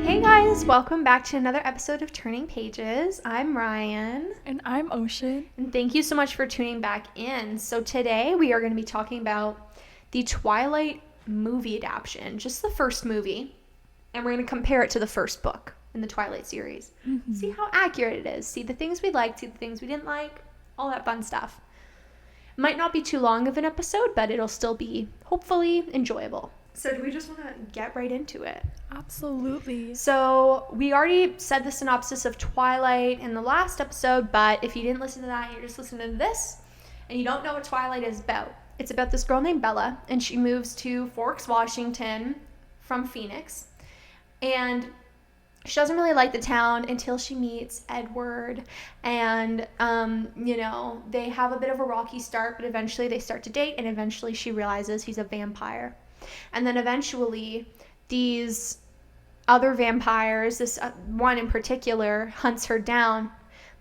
Hey guys, welcome back to another episode of Turning Pages. I'm Ryan. And I'm Ocean. And thank you so much for tuning back in. So today we are going to be talking about the Twilight movie adaptation, just the first movie. And we're going to compare it to the first book in the Twilight series. Mm-hmm. See how accurate it is. See the things we liked, see the things we didn't like, all that fun stuff. Might not be too long of an episode, but it'll still be, hopefully, enjoyable. So do we just want to get right into it? Absolutely. So we already said the synopsis of Twilight in the last episode, but if you didn't listen to that, you're just listening to this, and you don't know what Twilight is about. It's about this girl named Bella, and she moves to Forks, Washington from Phoenix, and she doesn't really like the town until she meets Edward, and, they have a bit of a rocky start, but eventually they start to date, and eventually she realizes he's a vampire. And then eventually these other vampires, this one in particular, hunts her down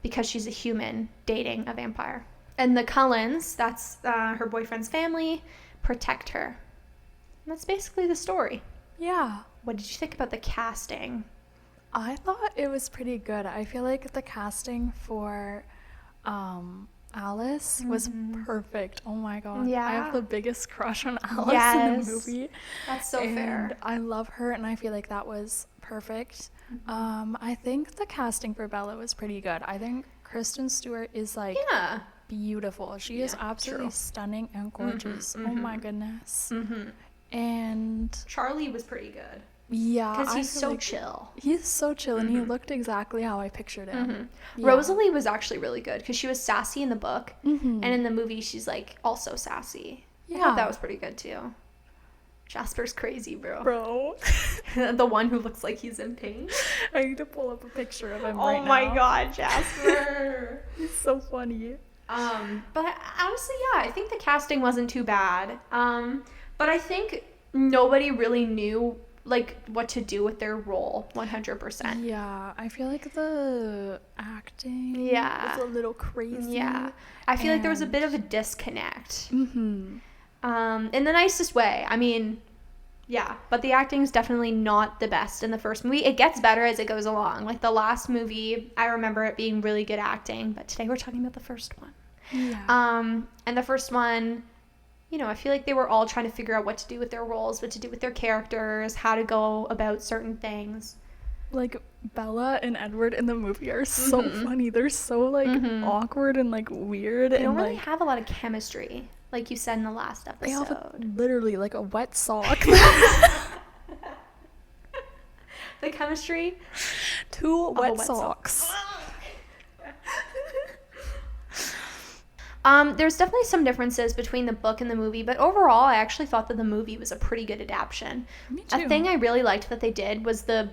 because she's a human dating a vampire. And the Cullens, that's her boyfriend's family, protect her. And that's basically the story. Yeah. What did you think about the casting? I thought it was pretty good. I feel like the casting for Alice was perfect. Oh my god. Yeah. I have the biggest crush on Alice in the movie. That's so fair. I love her, and I feel like that was perfect. Mm-hmm. I think the casting for Bella was pretty good. I think Kristen Stewart is beautiful. She is absolutely stunning and gorgeous. Oh my goodness. Mm-hmm. And Charlie was pretty good. Yeah, because he's so chill. He's so chill, and he looked exactly how I pictured him. Mm-hmm. Yeah. Rosalie was actually really good because she was sassy in the book, and in the movie she's like also sassy. Yeah, I thought that was pretty good too. Jasper's crazy, bro. The one who looks like he's in pain. I need to pull up a picture of him right now. Oh my god, Jasper. He's so funny. But honestly, yeah, I think the casting wasn't too bad. But I think nobody really knew what to do with their role 100%. Yeah, I feel like the acting was a little crazy. Yeah, I feel like there was a bit of a disconnect. In the nicest way. I mean, yeah, but the acting is definitely not the best in the first movie. It gets better as it goes along. Like the last movie, I remember it being really good acting, but today we're talking about the first one. Yeah. And the first one, I feel like they were all trying to figure out what to do with their roles, what to do with their characters, how to go about certain things. Like, Bella and Edward in the movie are so funny. They're so, awkward and, weird. They don't really have a lot of chemistry, like you said in the last episode. They have literally, a wet sock. The chemistry? Two wet socks. There's definitely some differences between the book and the movie, but overall, I actually thought that the movie was a pretty good adaptation. Me too. A thing I really liked that they did was the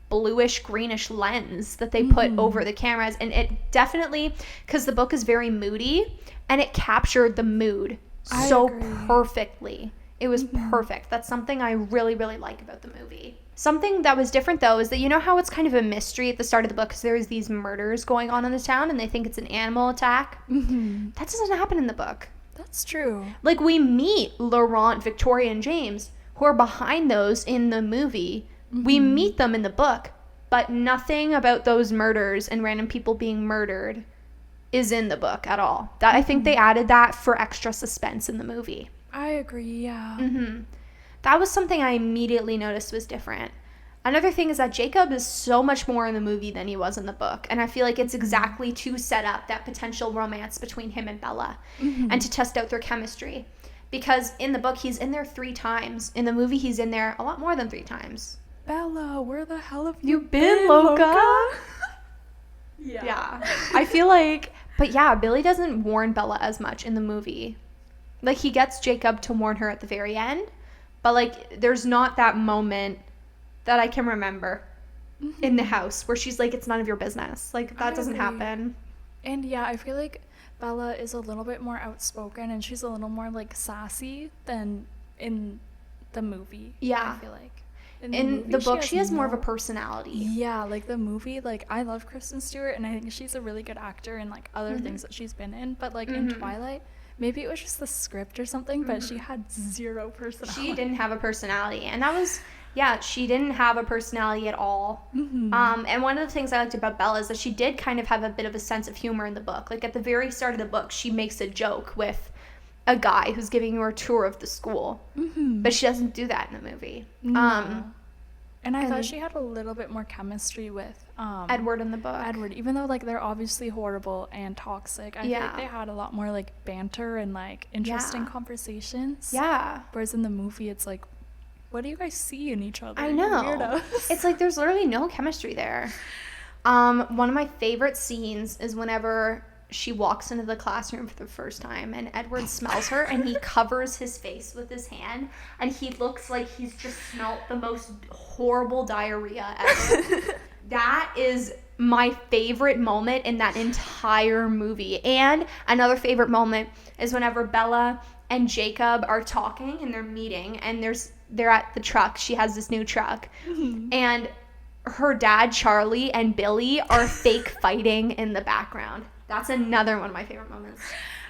bluish-greenish lens that they put over the cameras, and it definitely, because the book is very moody, and it captured the mood so perfectly. It was perfect. That's something I really, really like about the movie. Something that was different, though, is that you know how it's kind of a mystery at the start of the book because there's these murders going on in the town and they think it's an animal attack? That doesn't happen in the book. That's true. We meet Laurent, Victoria, and James, who are behind those in the movie. We meet them in the book, but nothing about those murders and random people being murdered is in the book at all. That I think they added that for extra suspense in the movie. I agree, yeah. That was something I immediately noticed was different. Another thing is that Jacob is so much more in the movie than he was in the book. And I feel like it's exactly to set up that potential romance between him and Bella and to test out their chemistry. Because in the book, he's in there 3 times. In the movie, he's in there a lot more than 3 times. Bella, where the hell have you been, Loca? Yeah. I feel like... But yeah, Billy doesn't warn Bella as much in the movie. He gets Jacob to warn her at the very end. But, there's not that moment that I can remember in the house where she's like, it's none of your business. That doesn't happen. And, yeah, I feel like Bella is a little bit more outspoken and she's a little more, sassy than in the movie. Yeah. I feel like. In the book, she has more of a personality. Yeah, the movie, I love Kristen Stewart and I think she's a really good actor in, other things that she's been in. But, in Twilight, maybe it was just the script or something, but she had zero personality. She didn't have a personality, and that was, she didn't have a personality at all. And one of the things I liked about Bella is that she did kind of have a bit of a sense of humor in the book. Like, at the very start of the book, she makes a joke with a guy who's giving her a tour of the school, but she doesn't do that in the movie. No. And I thought she had a little bit more chemistry with Edward in the book. Edward, even though like they're obviously horrible and toxic, I feel like they had a lot more like banter and like interesting conversations. Yeah. Whereas in the movie, it's like, what do you guys see in each other? I know. Weirdos. It's like there's literally no chemistry there. One of my favorite scenes is whenever she walks into the classroom for the first time and Edward smells her and he covers his face with his hand and he looks like he's just smelt the most horrible diarrhea ever. That is my favorite moment in that entire movie. And another favorite moment is whenever Bella and Jacob are talking and they're meeting and they're at the truck. She has this new truck. And her dad, Charlie, and Billy are fake fighting in the background. That's another one of my favorite moments.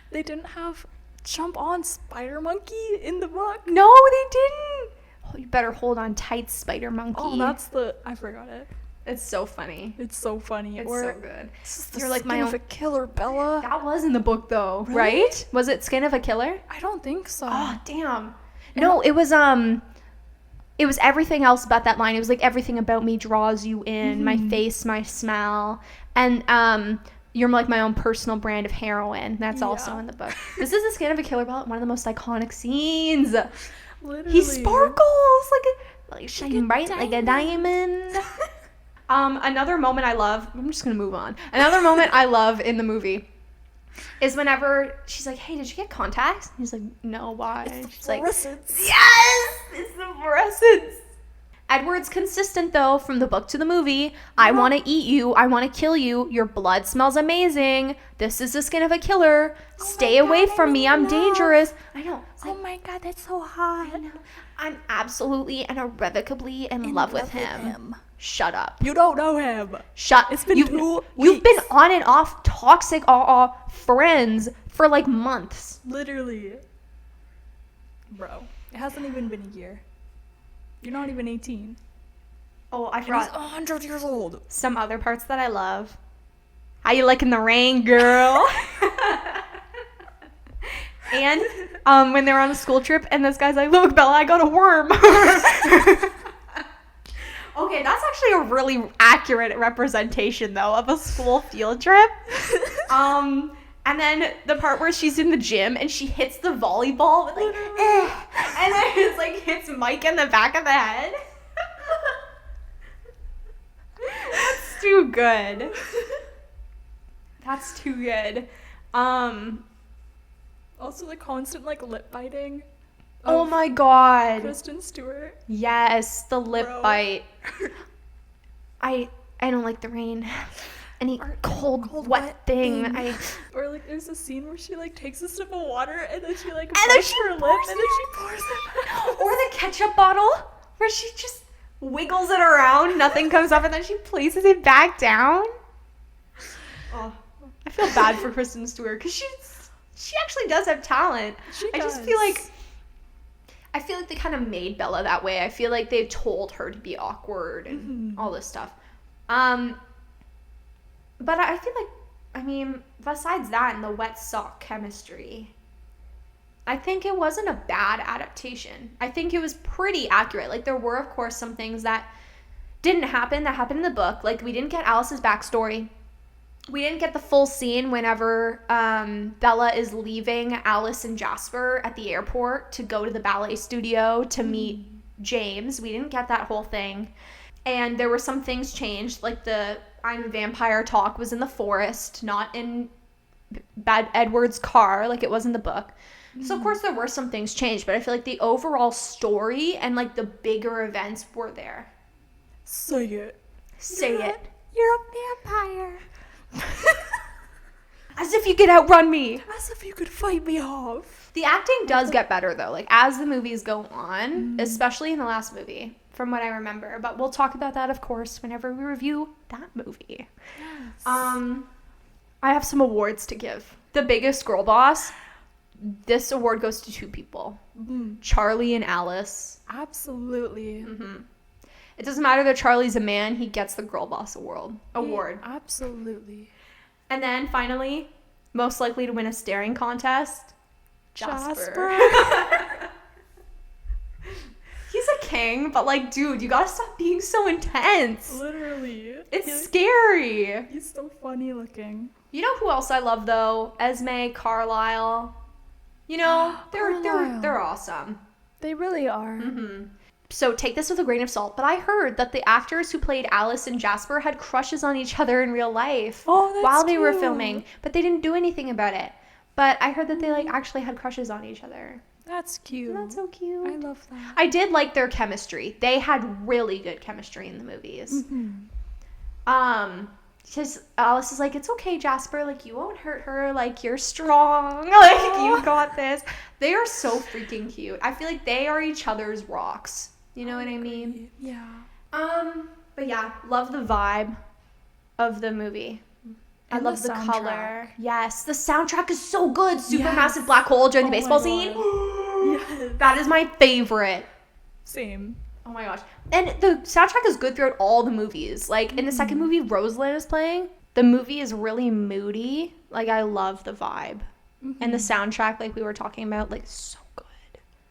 They didn't have Jump On Spider Monkey in the book. No, they didn't. Oh, you better hold on tight, Spider Monkey. Oh, I forgot it. It's so funny. It's so funny. It's so good. You're like my own killer, Bella. That was in the book though, really? Right? Was it Skin of a Killer? I don't think so. Oh, damn. No, it was everything else about that line. It was like everything about me draws you in, my face, my smell, and you're like my own personal brand of heroin. That's also in the book. This is the Skin of a Killer Bella, one of the most iconic scenes. Literally. He sparkles like shining bright like a diamond. Another moment I love, I'm just gonna move on. Another moment I love in the movie is whenever she's like, hey, did you get contacts? And he's like, no, why? It's she's the like, fluorescence. yes, it's the fluorescence. Edward's consistent though from the book to the movie. I want to eat you. I want to kill you. Your blood smells amazing. This is the Skin of a Killer. Stay away from me. I'm dangerous. I know. Oh my God, that's so hot. I know. I'm absolutely and irrevocably in love with him. Shut up. You don't know him. It's been 2 weeks. You've been on and off toxic friends for like months. Literally. Bro, it hasn't even been a year. You're not even 18. Oh, I forgot. He's 100 years old. Some other parts that I love. How you liking the rain, girl? And when they were on a school trip and this guy's like, look, Bella, I got a worm. Okay, that's actually a really accurate representation, though, of a school field trip. And then the part where she's in the gym and she hits the volleyball with like, and then it's like hits Mike in the back of the head. That's too good. That's too good. Also the constant like lip biting. Oh my God. Kristen Stewart. Yes, the lip bite. I don't like the rain. Any cold wet thing. Or like there's a scene where she like takes a sip of water and then she like and then she her lip and then she pours it. Or the ketchup bottle where she just wiggles it around, nothing comes up, and then she places it back down. Oh, I feel bad for Kristen Stewart because she actually does have talent. I just feel like they kind of made Bella that way. I feel like they told her to be awkward and all this stuff. But I feel like, besides that and the wet sock chemistry, I think it wasn't a bad adaptation. I think it was pretty accurate. Like, there were, of course, some things that didn't happen that happened in the book. Like, we didn't get Alice's backstory. We didn't get the full scene whenever Bella is leaving Alice and Jasper at the airport to go to the ballet studio to meet James. We didn't get that whole thing. And there were some things changed, like the I'm a vampire talk was in the forest, not in Bad Edward's car like it was in the book. So, of course, there were some things changed, but I feel like the overall story and, like, the bigger events were there. Say it. Say it. You're a vampire. As if you could outrun me. As if you could fight me off. The acting does get better, though, like, as the movies go on, especially in the last movie, from what I remember. But we'll talk about that, of course, whenever we review that movie. Yes. I have some awards to give. The biggest girl boss. this award goes to two people. Charlie and Alice. Absolutely. It doesn't matter that Charlie's a man, he gets the Girl Boss Award. Absolutely. And then finally, most likely to win a staring contest, Jasper. He's a king, but like, dude, you gotta stop being so intense. Literally. It's scary. He's so funny looking. You know who else I love though? Esme, Carlisle. You know, they're awesome. They really are. So take this with a grain of salt, but I heard that the actors who played Alice and Jasper had crushes on each other in real life while they were filming, but they didn't do anything about it. But I heard that they like actually had crushes on each other. That's cute. That's so cute. I love that. I did like their chemistry. They had really good chemistry in the movies. Because Alice is like, it's okay, Jasper. Like, you won't hurt her. Like, you're strong. Like, you got this. They are so freaking cute. I feel like they are each other's rocks. You know what I mean? Yeah. But yeah, love the vibe of the movie. I love the color. Yes, the soundtrack is so good. Supermassive black hole during the baseball scene. Yes. That is my favorite. Same. Oh my gosh. And the soundtrack is good throughout all the movies. Like, in the second movie, Rosalind is playing. The movie is really moody. Like, I love the vibe. And the soundtrack, like we were talking about, like, so good.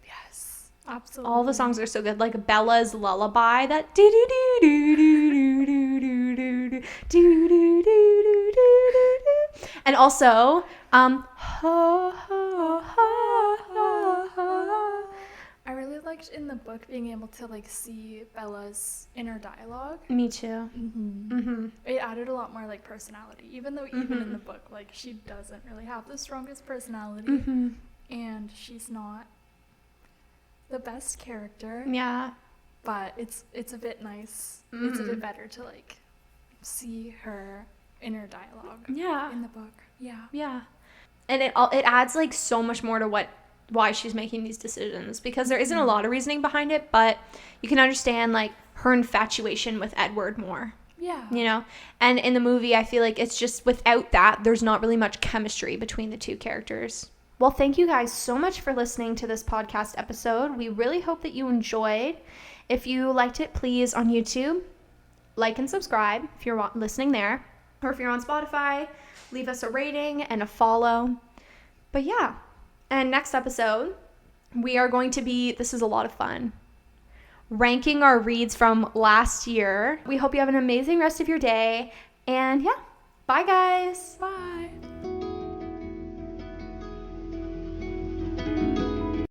Yes. Absolutely. All the songs are so good. Like, Bella's Lullaby, that do-do-do-do-do-do-do-do-do-do-do-do-do. And also, I really liked in the book being able to like see Bella's inner dialogue. Me too. It added a lot more like personality, even though even in the book like she doesn't really have the strongest personality, and she's not the best character. Yeah. But it's a bit nice. It's a bit better to like see her inner dialogue. Yeah. In the book. Yeah. Yeah. And it adds like so much more to why she's making these decisions, because there isn't a lot of reasoning behind it, but you can understand like her infatuation with Edward more. Yeah. You know? And in the movie, I feel like it's just without that, there's not really much chemistry between the two characters. Well, thank you guys so much for listening to this podcast episode. We really hope that you enjoyed. If you liked it, please on YouTube, like and subscribe if you're listening there. Or if you're on Spotify, leave us a rating and a follow. But yeah. And next episode, we are going to be, this is a lot of fun, ranking our reads from last year. We hope you have an amazing rest of your day. And yeah, bye guys. Bye.